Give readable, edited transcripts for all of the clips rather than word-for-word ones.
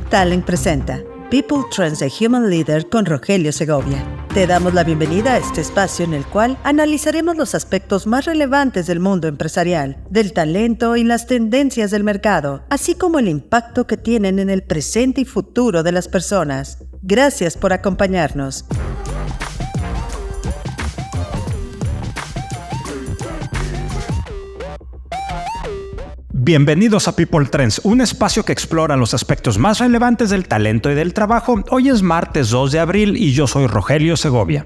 Talent presenta People Trends a Human Leader con Rogelio Segovia. Te damos la bienvenida a este espacio en el cual analizaremos los aspectos más relevantes del mundo empresarial, del talento y las tendencias del mercado, así como el impacto que tienen en el presente y futuro de las personas. Gracias por acompañarnos. Bienvenidos a People Trends, un espacio que explora los aspectos más relevantes del talento y del trabajo. Hoy es martes 2 de abril y yo soy Rogelio Segovia.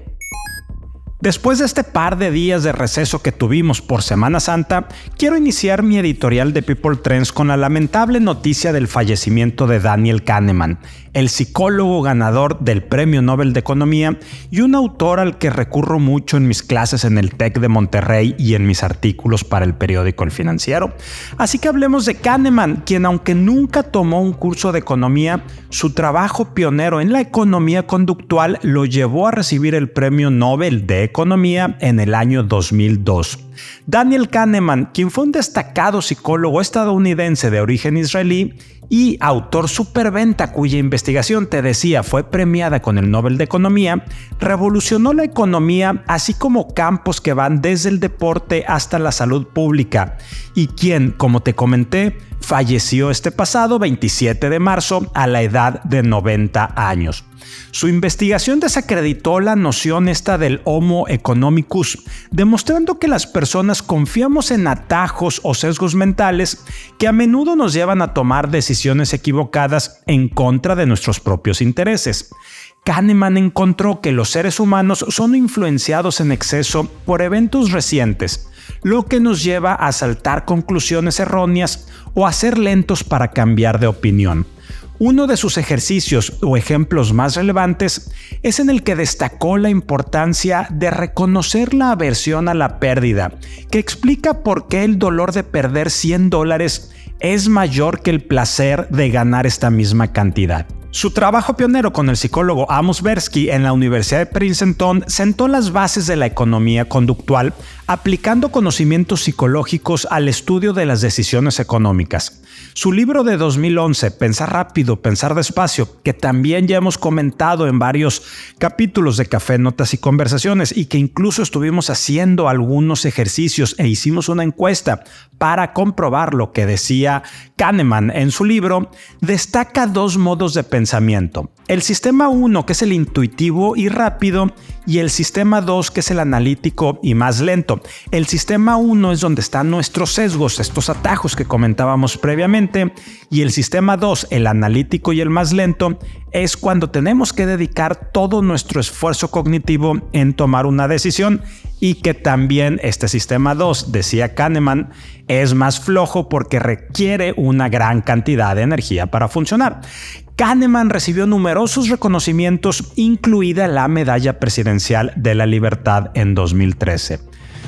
Después de este par de días de receso que tuvimos por Semana Santa, quiero iniciar mi editorial de People Trends con la lamentable noticia del fallecimiento de Daniel Kahneman, el psicólogo ganador del Premio Nobel de Economía y un autor al que recurro mucho en mis clases en el TEC de Monterrey y en mis artículos para el periódico El Financiero. Así que hablemos de Kahneman, quien aunque nunca tomó un curso de economía, su trabajo pionero en la economía conductual lo llevó a recibir el Premio Nobel de Economía en el año 2002. Daniel Kahneman, quien fue un destacado psicólogo estadounidense de origen israelí y autor superventa cuya investigación, te decía, fue premiada con el Nobel de Economía, revolucionó la economía así como campos que van desde el deporte hasta la salud pública y quien, como te comenté, falleció este pasado 27 de marzo a la edad de 90 años. Su investigación desacreditó la noción esta del Homo economicus, demostrando que las personas confiamos en atajos o sesgos mentales que a menudo nos llevan a tomar decisiones equivocadas en contra de nuestros propios intereses. Kahneman encontró que los seres humanos son influenciados en exceso por eventos recientes, lo que nos lleva a saltar conclusiones erróneas o a ser lentos para cambiar de opinión. Uno de sus ejercicios o ejemplos más relevantes es en el que destacó la importancia de reconocer la aversión a la pérdida, que explica por qué el dolor de perder $100 es mayor que el placer de ganar esta misma cantidad. Su trabajo pionero con el psicólogo Amos Tversky en la Universidad de Princeton sentó las bases de la economía conductual, aplicando conocimientos psicológicos al estudio de las decisiones económicas. Su libro de 2011, Pensar rápido, pensar despacio, que también ya hemos comentado en varios capítulos de Café, Notas y Conversaciones y que incluso estuvimos haciendo algunos ejercicios e hicimos una encuesta para comprobar lo que decía Kahneman en su libro, destaca dos modos de pensamiento. El sistema 1, que es el intuitivo y rápido, y el sistema 2, que es el analítico y más lento. El sistema 1 es donde están nuestros sesgos, estos atajos que comentábamos previamente, y el sistema 2, el analítico y el más lento, es cuando tenemos que dedicar todo nuestro esfuerzo cognitivo en tomar una decisión y que también este sistema 2, decía Kahneman, es más flojo porque requiere una gran cantidad de energía para funcionar. Kahneman recibió numerosos reconocimientos, incluida la Medalla Presidencial de la Libertad en 2013.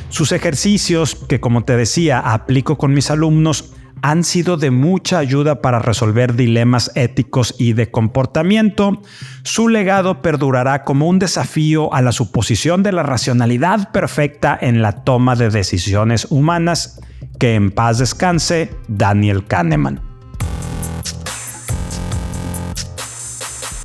Sus ejercicios, que como te decía, aplico con mis alumnos, han sido de mucha ayuda para resolver dilemas éticos y de comportamiento. Su legado perdurará como un desafío a la suposición de la racionalidad perfecta en la toma de decisiones humanas. Que en paz descanse Daniel Kahneman.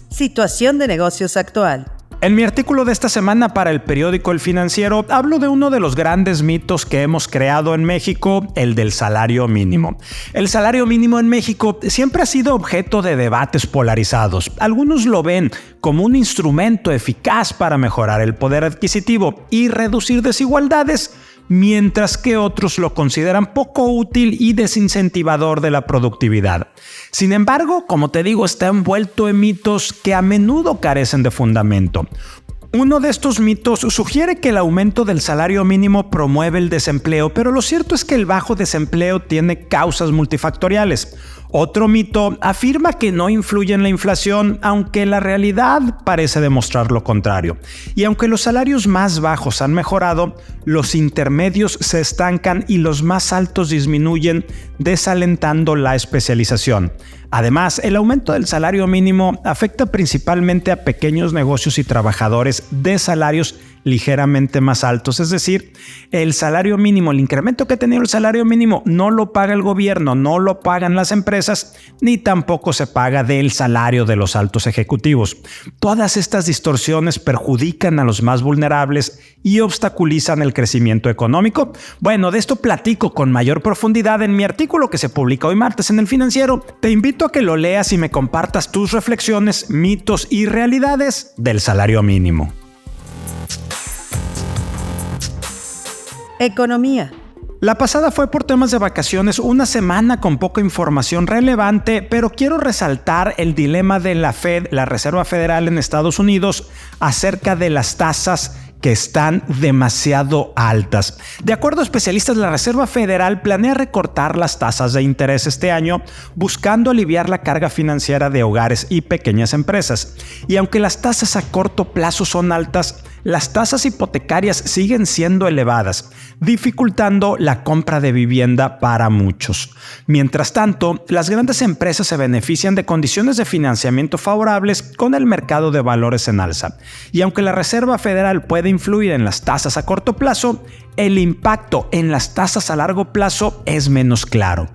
Situación de negocios actual. En mi artículo de esta semana para el periódico El Financiero hablo de uno de los grandes mitos que hemos creado en México, el del salario mínimo. El salario mínimo en México siempre ha sido objeto de debates polarizados. Algunos lo ven como un instrumento eficaz para mejorar el poder adquisitivo y reducir desigualdades, mientras que otros lo consideran poco útil y desincentivador de la productividad. Sin embargo, como te digo, está envuelto en mitos que a menudo carecen de fundamento. Uno de estos mitos sugiere que el aumento del salario mínimo promueve el desempleo, pero lo cierto es que el bajo desempleo tiene causas multifactoriales. Otro mito afirma que no influye en la inflación, aunque la realidad parece demostrar lo contrario. Y aunque los salarios más bajos han mejorado, los intermedios se estancan y los más altos disminuyen, desalentando la especialización. Además, el aumento del salario mínimo afecta principalmente a pequeños negocios y trabajadores de salarios ligeramente más altos. Es decir, el salario mínimo, el incremento que ha tenido el salario mínimo no lo paga el gobierno, no lo pagan las empresas, ni tampoco se paga del salario de los altos ejecutivos. Todas estas distorsiones perjudican a los más vulnerables y obstaculizan el crecimiento económico. Bueno, de esto platico con mayor profundidad en mi artículo que se publica hoy martes en El Financiero. Te invito a que lo leas y me compartas tus reflexiones, mitos y realidades del salario mínimo. Economía. La pasada fue por temas de vacaciones, una semana con poca información relevante, pero quiero resaltar el dilema de la Fed, la Reserva Federal en Estados Unidos, acerca de las tasas que están demasiado altas. De acuerdo a especialistas, la Reserva Federal planea recortar las tasas de interés este año, buscando aliviar la carga financiera de hogares y pequeñas empresas. Y aunque las tasas a corto plazo son altas, las tasas hipotecarias siguen siendo elevadas, dificultando la compra de vivienda para muchos. Mientras tanto, las grandes empresas se benefician de condiciones de financiamiento favorables con el mercado de valores en alza. Y aunque la Reserva Federal puede influir en las tasas a corto plazo, el impacto en las tasas a largo plazo es menos claro.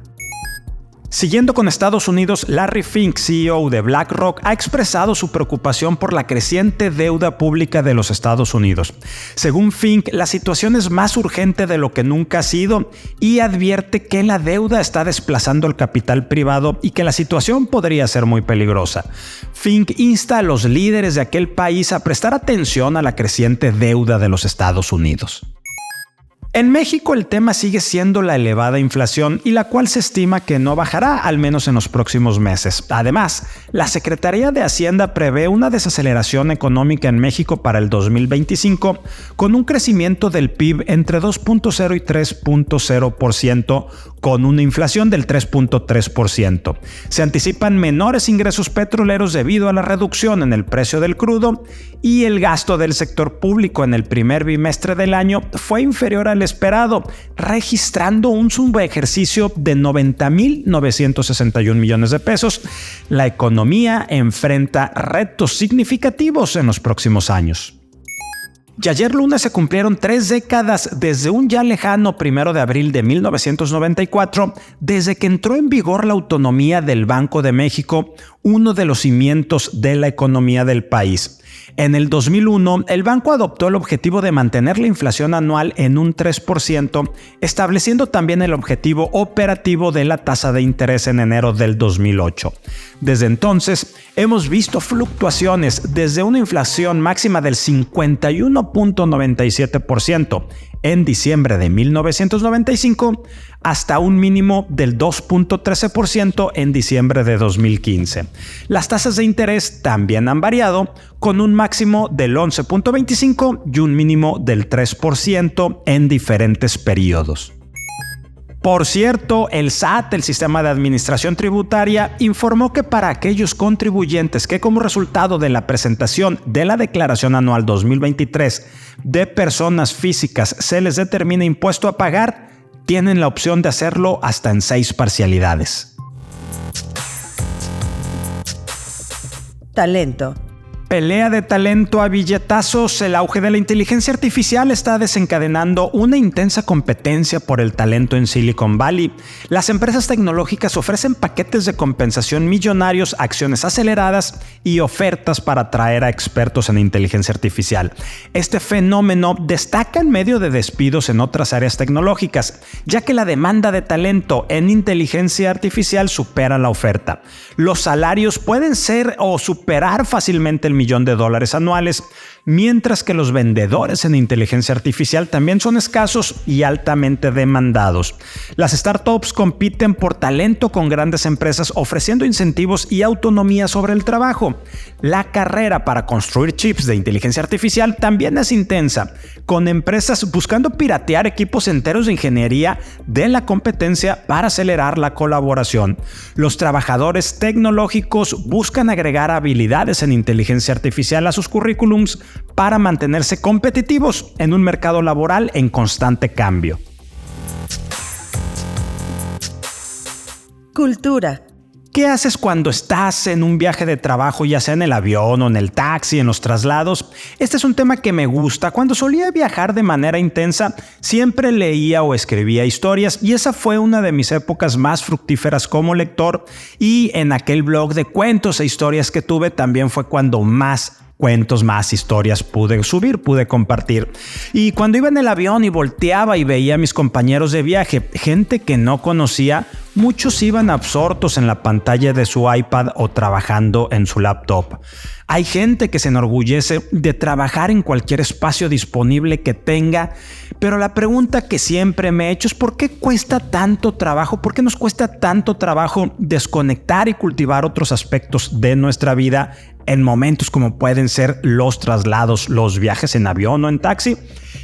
Siguiendo con Estados Unidos, Larry Fink, CEO de BlackRock, ha expresado su preocupación por la creciente deuda pública de los Estados Unidos. Según Fink, la situación es más urgente de lo que nunca ha sido y advierte que la deuda está desplazando el capital privado y que la situación podría ser muy peligrosa. Fink insta a los líderes de aquel país a prestar atención a la creciente deuda de los Estados Unidos. En México el tema sigue siendo la elevada inflación y la cual se estima que no bajará al menos en los próximos meses. Además, la Secretaría de Hacienda prevé una desaceleración económica en México para el 2025 con un crecimiento del PIB entre 2.0 y 3.0%, con una inflación del 3.3%. Se anticipan menores ingresos petroleros debido a la reducción en el precio del crudo y el gasto del sector público en el primer bimestre del año fue inferior al esperado, registrando un subejercicio de 90.961 millones de pesos. La economía enfrenta retos significativos en los próximos años. Y ayer lunes se cumplieron 3 décadas desde un ya lejano 1 de abril de 1994, desde que entró en vigor la autonomía del Banco de México, uno de los cimientos de la economía del país. En el 2001, el banco adoptó el objetivo de mantener la inflación anual en un 3%, estableciendo también el objetivo operativo de la tasa de interés en enero del 2008. Desde entonces, hemos visto fluctuaciones desde una inflación máxima del 51.97% en diciembre de 1995 hasta un mínimo del 2.13% en diciembre de 2015. Las tasas de interés también han variado, con un máximo del 11.25% y un mínimo del 3% en diferentes periodos. Por cierto, el SAT, el Sistema de Administración Tributaria, informó que para aquellos contribuyentes que como resultado de la presentación de la Declaración Anual 2023 de personas físicas se les determina impuesto a pagar, tienen la opción de hacerlo hasta en 6 parcialidades. Talento. Pelea de talento a billetazos. El auge de la inteligencia artificial está desencadenando una intensa competencia por el talento en Silicon Valley. Las empresas tecnológicas ofrecen paquetes de compensación millonarios, acciones aceleradas y ofertas para atraer a expertos en inteligencia artificial. Este fenómeno destaca en medio de despidos en otras áreas tecnológicas, ya que la demanda de talento en inteligencia artificial supera la oferta. Los salarios pueden ser o superar fácilmente el $1 millón anuales, mientras que los vendedores en inteligencia artificial también son escasos y altamente demandados. Las startups compiten por talento con grandes empresas ofreciendo incentivos y autonomía sobre el trabajo. La carrera para construir chips de inteligencia artificial también es intensa, con empresas buscando piratear equipos enteros de ingeniería de la competencia para acelerar la colaboración. Los trabajadores tecnológicos buscan agregar habilidades en inteligencia artificial a sus currículums para mantenerse competitivos en un mercado laboral en constante cambio. Cultura. ¿Qué haces cuando estás en un viaje de trabajo, ya sea en el avión o en el taxi, en los traslados? Este es un tema que me gusta. Cuando solía viajar de manera intensa, siempre leía o escribía historias y esa fue una de mis épocas más fructíferas como lector, y en aquel blog de cuentos e historias que tuve también fue cuando más cuentos, más historias pude subir, pude compartir. Y cuando iba en el avión y volteaba y veía a mis compañeros de viaje, gente que no conocía, muchos iban absortos en la pantalla de su iPad o trabajando en su laptop. Hay gente que se enorgullece de trabajar en cualquier espacio disponible que tenga, pero la pregunta que siempre me he hecho es ¿por qué cuesta tanto trabajo? ¿Por qué nos cuesta tanto trabajo desconectar y cultivar otros aspectos de nuestra vida en momentos como pueden ser los traslados, los viajes en avión o en taxi?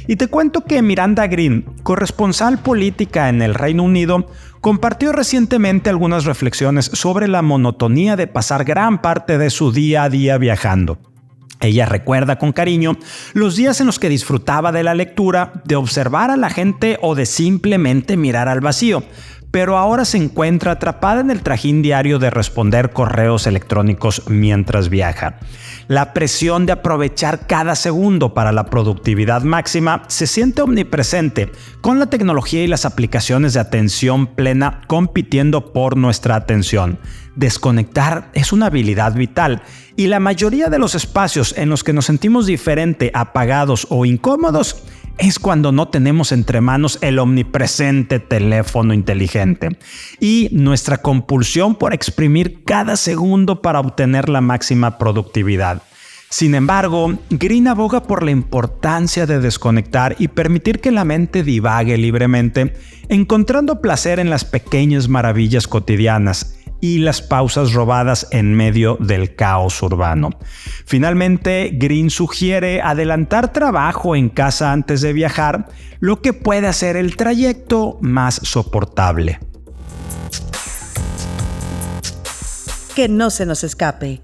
Y te cuento que Miranda Green, corresponsal política en el Reino Unido, compartió recientemente algunas reflexiones sobre la monotonía de pasar gran parte de su día a día viajando. Ella recuerda con cariño los días en los que disfrutaba de la lectura, de observar a la gente o de simplemente mirar al vacío, pero ahora se encuentra atrapada en el trajín diario de responder correos electrónicos mientras viaja. La presión de aprovechar cada segundo para la productividad máxima se siente omnipresente, con la tecnología y las aplicaciones de atención plena compitiendo por nuestra atención. Desconectar es una habilidad vital y la mayoría de los espacios en los que nos sentimos diferente, apagados o incómodos es cuando no tenemos entre manos el omnipresente teléfono inteligente y nuestra compulsión por exprimir cada segundo para obtener la máxima productividad. Sin embargo, Green aboga por la importancia de desconectar y permitir que la mente divague libremente, encontrando placer en las pequeñas maravillas cotidianas y las pausas robadas en medio del caos urbano. Finalmente, Green sugiere adelantar trabajo en casa antes de viajar, lo que puede hacer el trayecto más soportable. Que no se nos escape.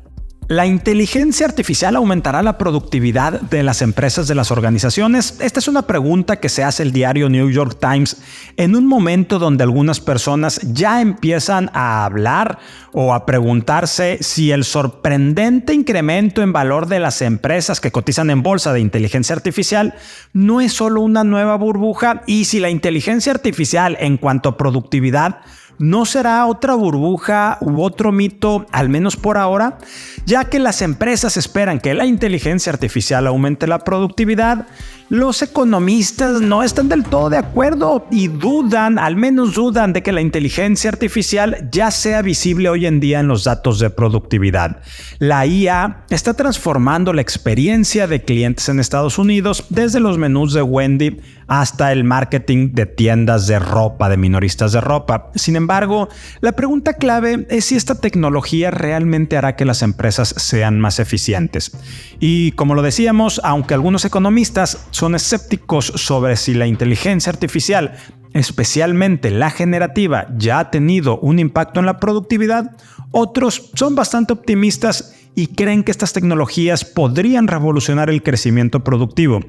¿La inteligencia artificial aumentará la productividad de las empresas, de las organizaciones? Esta es una pregunta que se hace el diario New York Times en un momento donde algunas personas ya empiezan a hablar o a preguntarse si el sorprendente incremento en valor de las empresas que cotizan en bolsa de inteligencia artificial no es solo una nueva burbuja, y si la inteligencia artificial en cuanto a productividad ¿no será otra burbuja u otro mito, al menos por ahora? Ya que las empresas esperan que la inteligencia artificial aumente la productividad, los economistas no están del todo de acuerdo y dudan, al menos dudan, de que la inteligencia artificial ya sea visible hoy en día en los datos de productividad. La IA está transformando la experiencia de clientes en Estados Unidos, desde los menús de Wendy hasta el marketing de tiendas de ropa, de minoristas de ropa. Sin embargo, la pregunta clave es si esta tecnología realmente hará que las empresas sean más eficientes. Y como lo decíamos, aunque algunos economistas son escépticos sobre si la inteligencia artificial, especialmente la generativa, ya ha tenido un impacto en la productividad, otros son bastante optimistas y creen que estas tecnologías podrían revolucionar el crecimiento productivo.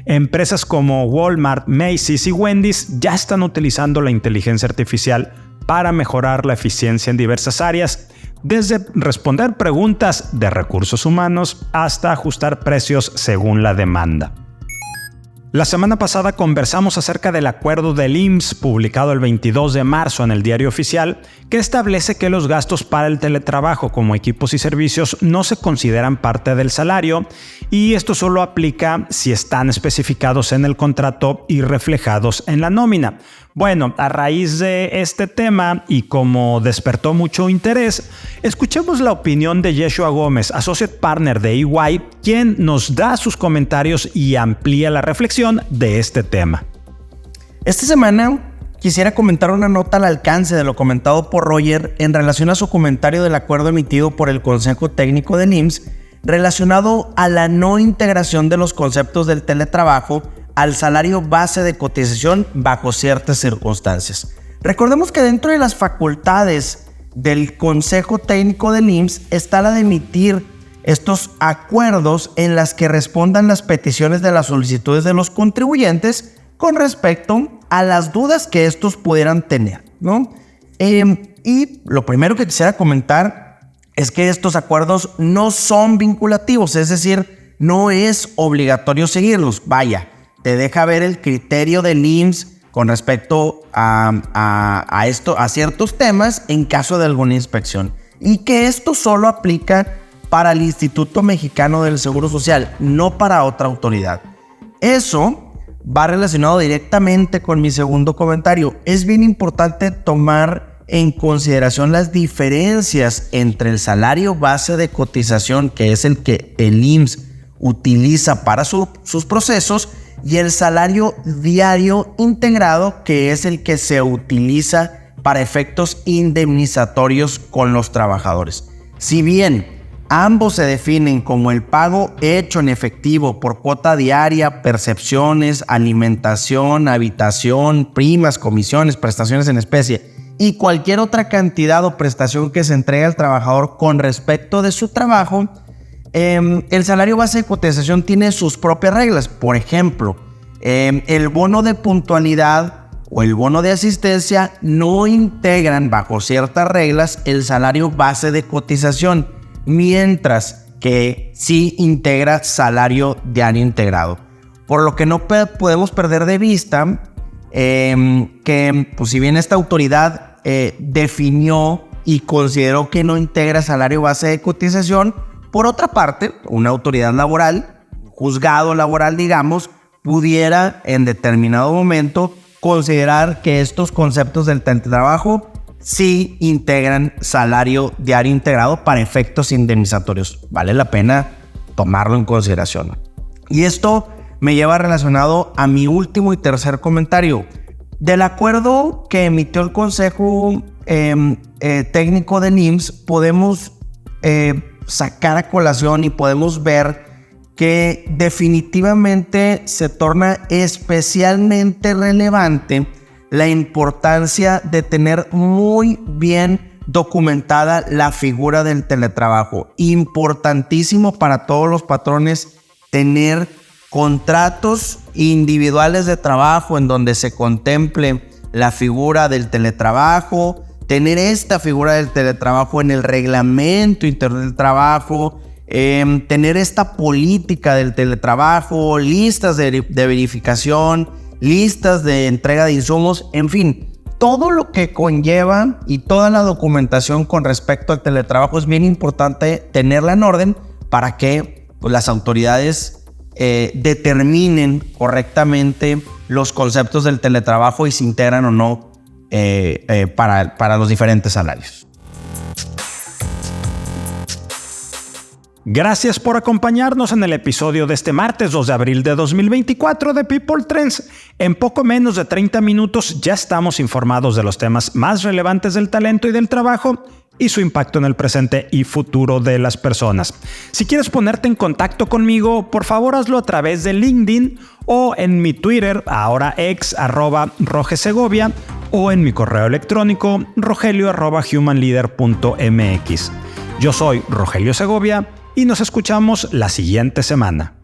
Empresas como Walmart, Macy's y Wendy's ya están utilizando la inteligencia artificial para mejorar la eficiencia en diversas áreas, desde responder preguntas de recursos humanos hasta ajustar precios según la demanda. La semana pasada conversamos acerca del acuerdo del IMSS publicado el 22 de marzo en el Diario Oficial, que establece que los gastos para el teletrabajo como equipos y servicios no se consideran parte del salario, y esto solo aplica si están especificados en el contrato y reflejados en la nómina. Bueno, a raíz de este tema y como despertó mucho interés, escuchemos la opinión de Yeshua Gómez, Associate Partner de EY, quien nos da sus comentarios y amplía la reflexión de este tema. Esta semana quisiera comentar una nota al alcance de lo comentado por Roger en relación a su comentario del acuerdo emitido por el Consejo Técnico del IMSS relacionado a la no integración de los conceptos del teletrabajo al salario base de cotización bajo ciertas circunstancias. Recordemos que dentro de las facultades del Consejo Técnico del IMSS está la de emitir estos acuerdos en las que respondan las peticiones de las solicitudes de los contribuyentes con respecto a las dudas que estos pudieran tener, ¿no? Y lo primero que quisiera comentar es que estos acuerdos no son vinculativos, es decir, no es obligatorio seguirlos. Vaya, te deja ver el criterio del IMSS con respecto a ciertos temas en caso de alguna inspección. Y que esto solo aplica para el Instituto Mexicano del Seguro Social, no para otra autoridad. Eso va relacionado directamente con mi segundo comentario. Es bien importante tomar en consideración las diferencias entre el salario base de cotización, que es el que el IMSS utiliza para sus procesos, y el salario diario integrado, que es el que se utiliza para efectos indemnizatorios con los trabajadores. Si bien ambos se definen como el pago hecho en efectivo por cuota diaria, percepciones, alimentación, habitación, primas, comisiones, prestaciones en especie y cualquier otra cantidad o prestación que se entregue al trabajador con respecto de su trabajo, el salario base de cotización tiene sus propias reglas. Por ejemplo, el bono de puntualidad o el bono de asistencia no integran bajo ciertas reglas el salario base de cotización, mientras que sí integra salario diario integrado. Por lo que no podemos perder de vista que pues, si bien esta autoridad definió y consideró que no integra salario base de cotización, por otra parte, una autoridad laboral, juzgado laboral, digamos, pudiera en determinado momento considerar que estos conceptos del teletrabajo sí integran salario diario integrado para efectos indemnizatorios. Vale la pena tomarlo en consideración. Y esto me lleva relacionado a mi último y tercer comentario. Del acuerdo que emitió el Consejo Técnico del IMSS, podemos sacar a colación y podemos ver que definitivamente se torna especialmente relevante la importancia de tener muy bien documentada la figura del teletrabajo. Importantísimo para todos los patrones tener contratos individuales de trabajo en donde se contemple la figura del teletrabajo, tener esta figura del teletrabajo en el reglamento interno del trabajo, tener esta política del teletrabajo, listas de verificación, listas de entrega de insumos, en fin, todo lo que conlleva y toda la documentación con respecto al teletrabajo es bien importante tenerla en orden para que pues, las autoridades determinen correctamente los conceptos del teletrabajo y se integran o no para los diferentes salarios. Gracias por acompañarnos en el episodio de este martes 2 de abril de 2024 de People Trends. En poco menos de 30 minutos ya estamos informados de los temas más relevantes del talento y del trabajo y su impacto en el presente y futuro de las personas. Si quieres ponerte en contacto conmigo, por favor hazlo a través de LinkedIn o en mi Twitter, ahora ex @rogesegovia, o en mi correo electrónico rogelio@humanleader.mx. Yo soy Rogelio Segovia y nos escuchamos la siguiente semana.